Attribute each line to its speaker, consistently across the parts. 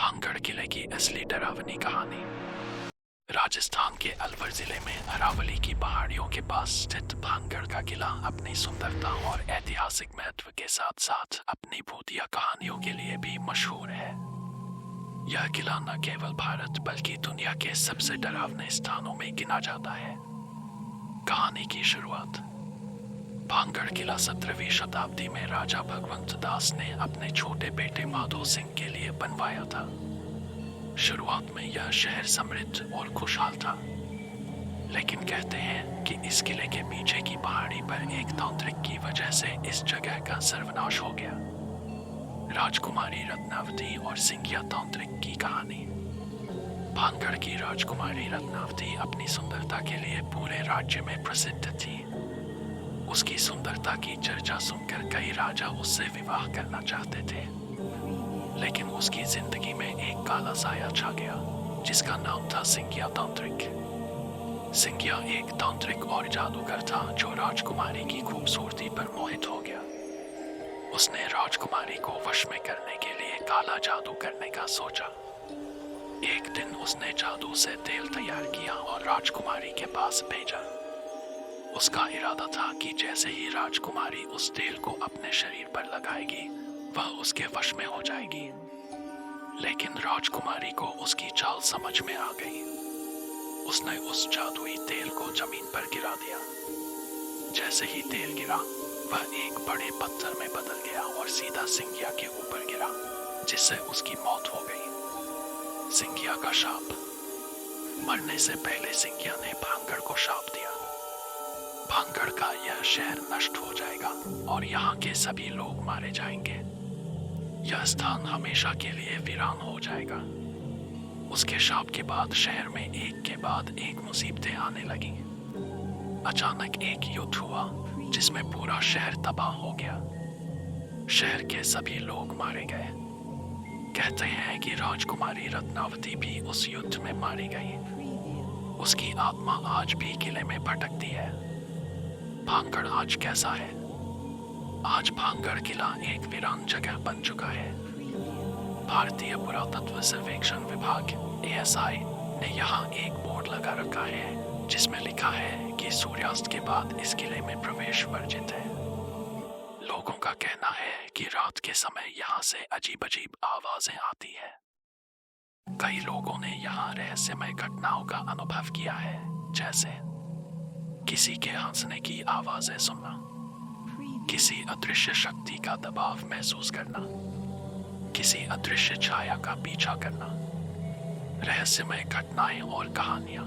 Speaker 1: भांगड़ किले की असली डरावनी कहानी। राजस्थान के अलवर जिले में अरावली की पहाड़ियों के पास स्थित भांगड़ का किला अपनी सुंदरता और ऐतिहासिक महत्व के साथ साथ अपनी भूतिया कहानियों के लिए भी मशहूर है। यह किला न केवल भारत बल्कि दुनिया के सबसे डरावने स्थानों में गिना जाता है। कहानी की शुरुआत। भांगड़ किला 17वीं शताब्दी में राजा भगवंत दास ने अपने छोटे बेटे माधो सिंह के लिए बनवाया था। शुरुआत में यह शहर समृद्ध और खुशहाल था, लेकिन कहते हैं कि इस किले के पीछे की पहाड़ी पर एक तांत्रिक की वजह से इस जगह का सर्वनाश हो गया। राजकुमारी रत्नावती और सिंगिया तांत्रिक की कहानी। भांगड़ की राजकुमारी रत्नावती अपनी सुंदरता के लिए पूरे राज्य में प्रसिद्ध थी। उसकी सुंदरता की चर्चा सुनकर कई राजा उससे विवाह करना चाहते थे, लेकिन उसकी जिंदगी में एक काला साया छा गया जिसका नाम था सिंगिया तांत्रिक। सिंगिया एक तांत्रिक और जादूगर था जो राजकुमारी की खूबसूरती पर मोहित हो गया। उसने राजकुमारी को वश में करने के लिए काला जादू करने का सोचा। एक दिन उसने जादू से तेल तैयार किया और राजकुमारी के पास भेजा। उसका इरादा था कि जैसे ही राजकुमारी उस तेल को अपने शरीर पर लगाएगी वह उसके वश में हो जाएगी। लेकिन राजकुमारी को उसकी चाल समझ में आ गई। उसने उस जादुई तेल को जमीन पर गिरा दिया। जैसे ही तेल गिरा वह एक बड़े पत्थर में बदल गया और सीधा सिंगिया के ऊपर गिरा, जिससे उसकी मौत हो गई। सिंगिया का शाप। मरने से पहले सिंगिया ने भांगड़ को शाप दिया। भांगड़ का यह शहर नष्ट हो जाएगा और यहाँ के सभी लोग मारे जाएंगे। यह स्थान हमेशा के लिए वीरान हो जाएगा। उसके शाप के बाद शहर में एक के बाद एक मुसीबतें आने लगी। अचानक एक युद्ध हुआ जिसमें पूरा शहर तबाह हो गया। शहर के सभी लोग मारे गए। कहते हैं कि राजकुमारी रत्नावती भी उस युद्ध में मारी गई। उसकी आत्मा आज भी किले में भटकती है। भांगड़ आज कैसा है? आज भांगड़ किला एक वीरान जगह बन चुका है। भारतीय पुरातत्व सर्वेक्षण विभाग ASI ने यहाँ एक बोर्ड लगा रखा है जिसमें लिखा है कि सूर्यास्त के बाद इस किले में प्रवेश वर्जित है। लोगों का कहना है कि रात के समय यहाँ से अजीब अजीब आवाजें आती है। कई लोगों ने यहाँ रहस्यमय घटनाओं का अनुभव किया है, जैसे किसी के हंसने की आवाजें सुनना, किसी अदृश्य शक्ति का दबाव महसूस करना, किसी अदृश्य छाया का पीछा करना। रहस्यमय घटनाएं और कहानियां।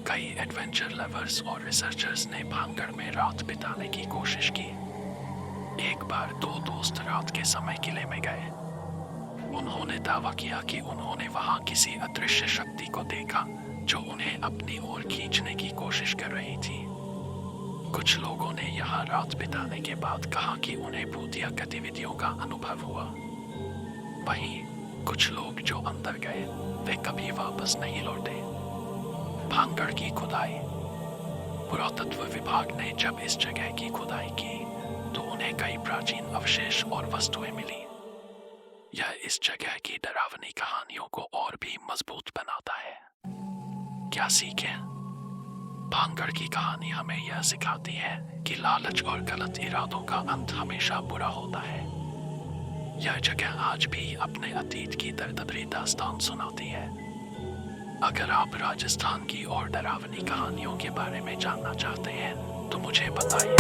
Speaker 1: कई एडवेंचर लवर्स और रिसर्चर्स ने भांगड़ में रात बिताने की कोशिश की। एक बार दो दोस्त रात के समय किले में गए। उन्होंने दावा किया कि उन्होंने वहां किसी अदृश्य शक्ति को देखा जो उन्हें अपनी ओर खींचने की कोशिश कर रही थी। कुछ लोगों ने यहाँ रात बिताने के बाद कहा कि उन्हें भूतिया गतिविधियों का अनुभव हुआ। वहीं कुछ लोग जो अंदर गए वे कभी वापस नहीं लौटे। भांगड़ की खुदाई। पुरातत्व विभाग ने जब इस जगह की खुदाई की तो उन्हें कई प्राचीन अवशेष और वस्तुएं मिली। यह इस जगह की डरावनी कहानियों को और भी मजबूत बनाता है। क्या सीखें? भांगड़ की कहानी हमें यह सिखाती है कि लालच और गलत इरादों का अंत हमेशा बुरा होता है। यह जगह आज भी अपने अतीत की दर्द-भरी दास्तान सुनाती है। अगर आप राजस्थान की और डरावनी कहानियों के बारे में जानना चाहते हैं तो मुझे बताइए।